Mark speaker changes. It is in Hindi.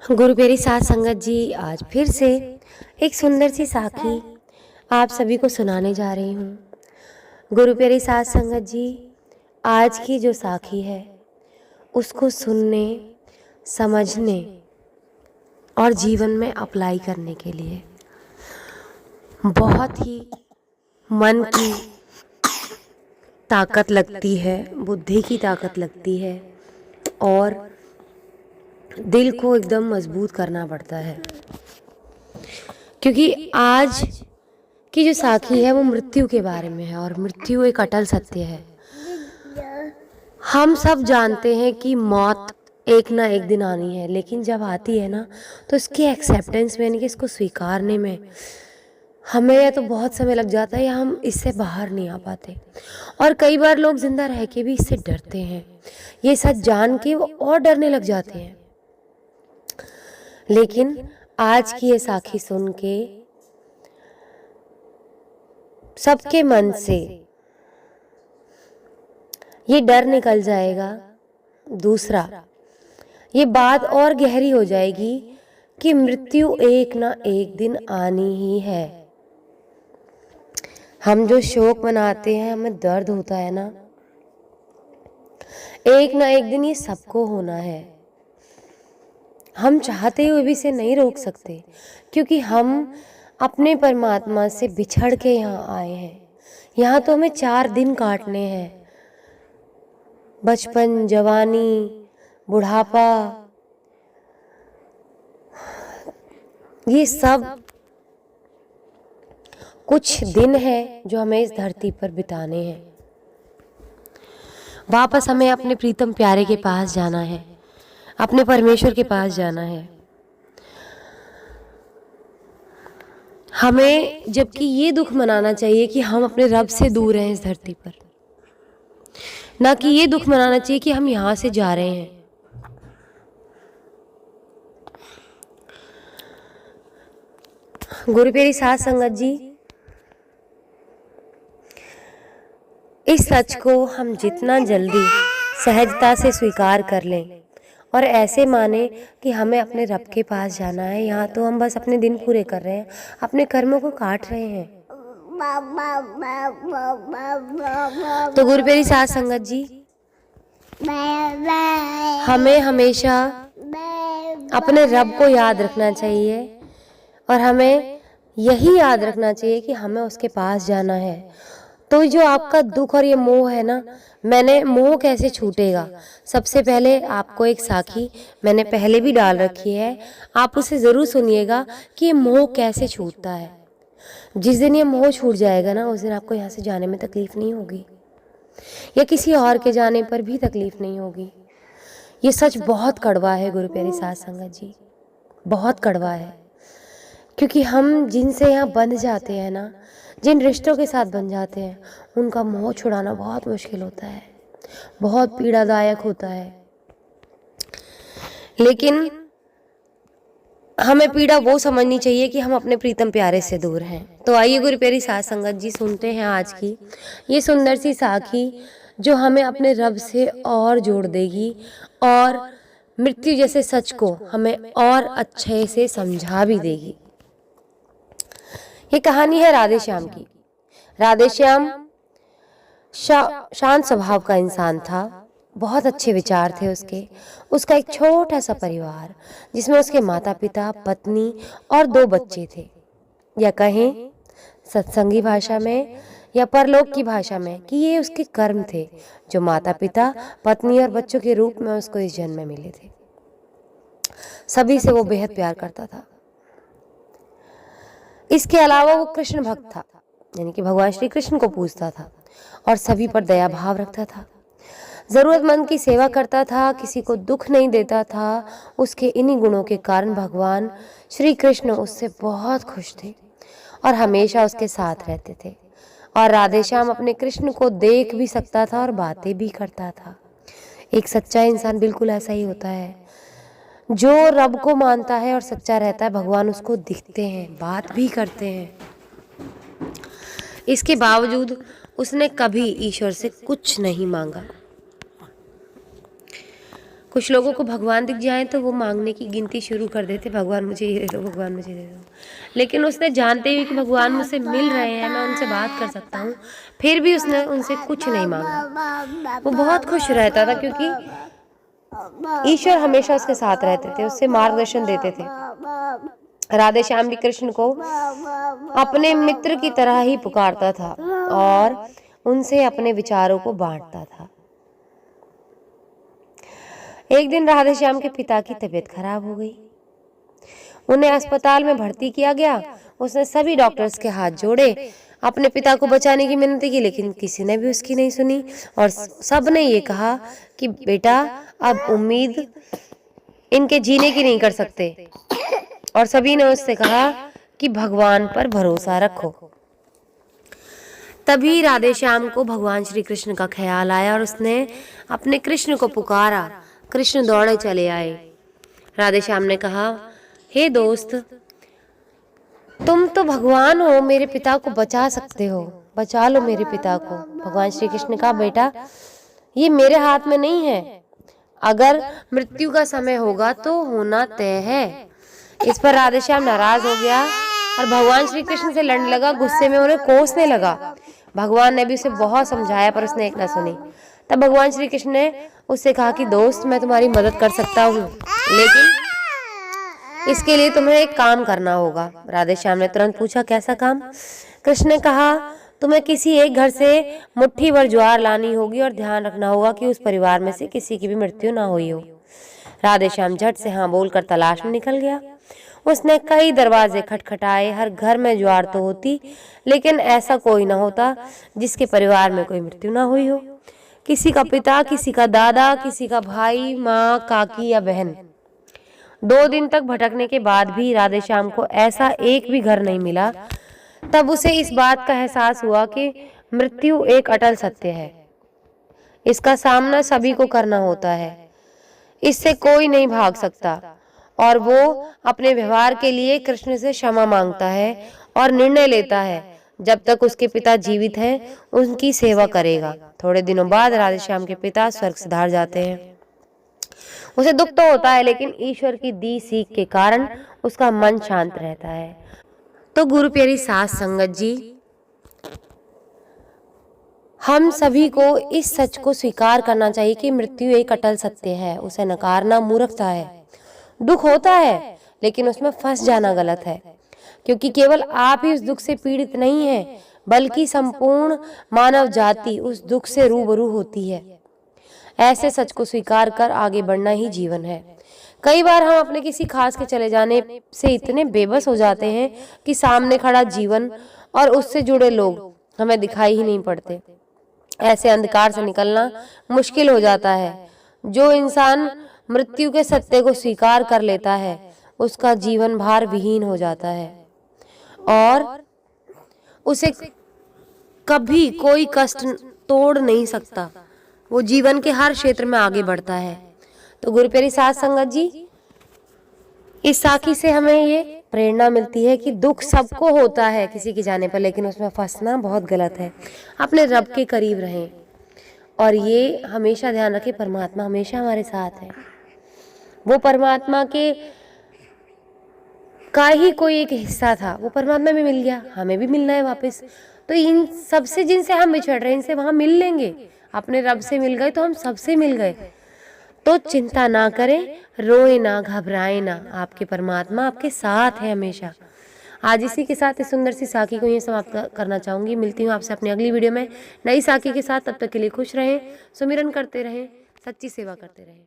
Speaker 1: गुरु प्यारी साध संगत जी, आज फिर से एक सुंदर सी साखी आप सभी को सुनाने जा रही हूँ। गुरु प्यारी साध संगत जी, आज की जो साखी है उसको सुनने, समझने और जीवन में अप्लाई करने के लिए बहुत ही मन की ताकत लगती है, बुद्धि की ताकत लगती है और दिल को एकदम मजबूत करना पड़ता है। क्योंकि आज की जो साखी है वो मृत्यु के बारे में है और मृत्यु एक अटल सत्य है। हम सब जानते हैं कि मौत एक ना एक दिन आनी है, लेकिन जब आती है ना तो इसकी एक्सेप्टेंस में यानी कि इसको स्वीकारने में हमें या तो बहुत समय लग जाता है या हम इससे बाहर नहीं आ पाते। और कई बार लोग जिंदा रह के भी इससे डरते हैं, ये सच जान के वो और डरने लग जाते हैं। लेकिन आज की ये साखी सुन के सबके मन से ये डर निकल जाएगा। दूसरा, ये बात और गहरी हो जाएगी कि मृत्यु एक ना एक दिन आनी ही है। हम जो शोक मनाते हैं, हमें दर्द होता है ना, एक ना एक दिन ये सबको होना है। हम चाहते हुए भी इसे नहीं रोक सकते, क्योंकि हम अपने परमात्मा से बिछड़ के यहाँ आए हैं। यहाँ तो हमें 4 दिन काटने हैं, बचपन, जवानी, बुढ़ापा, ये सब कुछ दिन हैं जो हमें इस धरती पर बिताने हैं। वापस हमें अपने प्रीतम प्यारे के पास जाना है, अपने परमेश्वर के पास जाना है। हमें जबकि ये दुख मनाना चाहिए कि हम अपने रब से दूर हैं इस धरती पर, ना कि ये दुख मनाना चाहिए कि हम यहाँ से जा रहे हैं। गुरु प्यारी साध संगत जी, इस सच को हम जितना जल्दी सहजता से स्वीकार कर लें और ऐसे माने कि हमें अपने रब के पास जाना है, यहाँ तो हम बस अपने दिन पूरे कर रहे हैं, अपने कर्मों को काट रहे हैं। तो गुरु प्यारी साध संगत जी, हमें हमेशा अपने रब को याद रखना चाहिए और हमें यही याद रखना चाहिए कि हमें उसके पास जाना है। तो जो आपका दुख और ये मोह है ना, मोह कैसे छूटेगा? सबसे पहले आपको एक साखी मैंने पहले भी डाल रखी है, आप उसे ज़रूर सुनिएगा कि ये मोह कैसे छूटता है। जिस दिन ये मोह छूट जाएगा ना, उस दिन आपको यहाँ से जाने में तकलीफ नहीं होगी, या किसी और के जाने पर भी तकलीफ नहीं होगी। ये सच बहुत कड़वा है गुरु प्यारी साध संगत जी, बहुत कड़वा है। क्योंकि हम जिनसे यहाँ बंध जाते हैं ना, जिन रिश्तों के साथ बन जाते हैं, उनका मोह छुड़ाना बहुत मुश्किल होता है, बहुत पीड़ादायक होता है। लेकिन हमें पीड़ा वो समझनी चाहिए कि हम अपने प्रीतम प्यारे से दूर हैं। तो आइए गुरु प्यारी साध संगत जी, सुनते हैं आज की ये सुंदर सी साखी जो हमें अपने रब से और जोड़ देगी और मृत्यु जैसे सच को हमें और अच्छे से समझा भी देगी। ये कहानी है राधे श्याम की। राधे श्याम शांत स्वभाव का इंसान था, बहुत अच्छे विचार थे उसका एक छोटा सा परिवार जिसमें उसके माता पिता, पत्नी और 2 बच्चे थे, या कहें सत्संगी भाषा में या परलोक की भाषा में कि ये उसके कर्म थे जो माता पिता, पत्नी और बच्चों के रूप में उसको इस जन्म में मिले थे। सभी से वो बेहद प्यार करता था। इसके अलावा वो कृष्ण भक्त था, यानी कि भगवान श्री कृष्ण को पूजता था और सभी पर दया भाव रखता था, जरूरतमंद की सेवा करता था, किसी को दुख नहीं देता था। उसके इन्हीं गुणों के कारण भगवान श्री कृष्ण उससे बहुत खुश थे और हमेशा उसके साथ रहते थे। और राधे श्याम अपने कृष्ण को देख भी सकता था और बातें भी करता था। एक सच्चा इंसान बिल्कुल ऐसा ही होता है, जो रब को मानता है और सच्चा रहता है, भगवान उसको दिखते हैं, बात भी करते हैं। इसके बावजूद उसने कभी ईश्वर से कुछ नहीं मांगा। कुछ लोगों को भगवान दिख जाए तो वो मांगने की गिनती शुरू कर देते, भगवान मुझे ये दे दो, भगवान मुझे दे दो। लेकिन उसने जानते हुए कि भगवान मुझसे मिल रहे हैं, मैं उनसे बात कर सकता हूँ, फिर भी उसने उनसे कुछ नहीं मांगा। वो बहुत खुश रहता था क्योंकि ईश्वर हमेशा उसके साथ रहते थे, उससे मार्गदर्शन देते थे। राधे श्याम भी कृष्ण को अपने मित्र की तरह ही पुकारता था और उनसे अपने विचारों को बांटता था। एक दिन राधे श्याम के पिता की तबीयत खराब हो गई, उन्हें अस्पताल में भर्ती किया गया। उसने सभी डॉक्टर्स के हाथ जोड़े, अपने पिता को बचाने की मिन्नत की, लेकिन किसी ने भी उसकी नहीं सुनी और सब ने ये कहा कि बेटा अब उम्मीद इनके जीने की नहीं कर सकते, और सभी ने उससे कहा कि भगवान पर भरोसा रखो। तभी राधे श्याम को भगवान श्री कृष्ण का ख्याल आया और उसने अपने कृष्ण को पुकारा। कृष्ण दौड़े चले आए। राधे श्याम ने कहा, हे दोस्त, तुम तो भगवान हो, मेरे पिता को बचा सकते हो, बचा लो मेरे पिता को। भगवान श्री कृष्ण ने कहा, बेटा ये मेरे हाथ में नहीं है, अगर मृत्यु का समय होगा तो होना तय है। इस पर राधे श्याम नाराज हो गया और भगवान श्री कृष्ण से लड़ने लगा, गुस्से में उन्हें कोसने लगा। भगवान ने भी उसे बहुत समझाया पर उसने एक ना सुनी। तब भगवान श्री कृष्ण ने उससे कहा कि दोस्त, मैं तुम्हारी मदद कर सकता हूँ, लेकिन इसके लिए तुम्हें एक काम करना होगा। राधे श्याम ने तुरंत पूछा, कैसा काम? कृष्ण ने कहा, तुम्हें किसी एक घर से मुट्ठी भर ज्वार लानी होगी और ध्यान रखना होगा कि उस परिवार में से किसी की भी मृत्यु ना हुई हो। राधे श्याम झट से हाँ बोलकर तलाश में निकल गया। उसने कई दरवाजे खटखटाए, हर घर में ज्वार तो होती, लेकिन ऐसा कोई ना होता जिसके परिवार में कोई मृत्यु ना हुई हो। किसी का पिता, किसी का दादा, किसी का भाई, माँ, काकी या बहन। 2 दिन तक भटकने के बाद भी राधे श्याम को ऐसा एक भी घर नहीं मिला। तब उसे इस बात का एहसास हुआ कि मृत्यु एक अटल सत्य है, इसका सामना सभी को करना होता है, इससे कोई नहीं भाग सकता। और वो अपने व्यवहार के लिए कृष्ण से क्षमा मांगता है और निर्णय लेता है जब तक उसके पिता जीवित हैं उनकी सेवा करेगा। थोड़े दिनों बाद राधे श्याम के पिता स्वर्ग सिधार जाते हैं। उसे दुख तो होता है, लेकिन ईश्वर की दी सीख के कारण उसका मन शांत रहता है। तो गुरु प्यारी साथ संगत जी, हम सभी को इस सच को स्वीकार करना चाहिए कि मृत्यु एक अटल सत्य है, उसे नकारना मूर्खता है। दुख होता है, लेकिन उसमें फंस जाना गलत है, क्योंकि केवल आप ही उस दुख से पीड़ित नहीं हैं, बल्कि संपूर्ण मानव जाति उस दुख से रूबरू होती है। ऐसे सच को स्वीकार कर आगे बढ़ना ही जीवन है। कई बार हम अपने किसी खास के चले जाने से इतने बेबस हो जाते हैं कि सामने खड़ा जीवन और उससे जुड़े लोग हमें दिखाई ही नहीं पड़ते। ऐसे अंधकार से निकलना मुश्किल हो जाता है। जो इंसान मृत्यु के सत्य को स्वीकार कर लेता है, उसका जीवन भार विहीन हो जाता है और उसे कभी कोई कष्ट तोड़ नहीं सकता। वो जीवन के हर क्षेत्र में आगे बढ़ता है। तो गुरु प्यारी साथ संगत जी, इस साखी से हमें ये प्रेरणा मिलती है कि दुख सबको होता है किसी के जाने पर, लेकिन उसमें फंसना बहुत गलत है। अपने रब के करीब रहें और ये हमेशा ध्यान रखें, परमात्मा हमेशा हमारे साथ है। वो परमात्मा के का ही कोई एक हिस्सा था, वो परमात्मा में मिल गया, हमें भी मिलना है वापस। तो इन सबसे जिनसे हम बिछड़ रहे हैं, इनसे वहां मिल लेंगे। अपने रब से मिल गए तो हम सबसे मिल गए। तो चिंता ना करें, रोए ना, घबराए ना, आपके परमात्मा आपके साथ है हमेशा। आज इसी के साथ इस सुंदर सी साखी को ये समाप्त करना चाहूंगी। मिलती हूँ आपसे अपनी अगली वीडियो में नई साखी के साथ। तब तक के लिए खुश रहें, सुमिरन करते रहें, सच्ची सेवा करते रहें।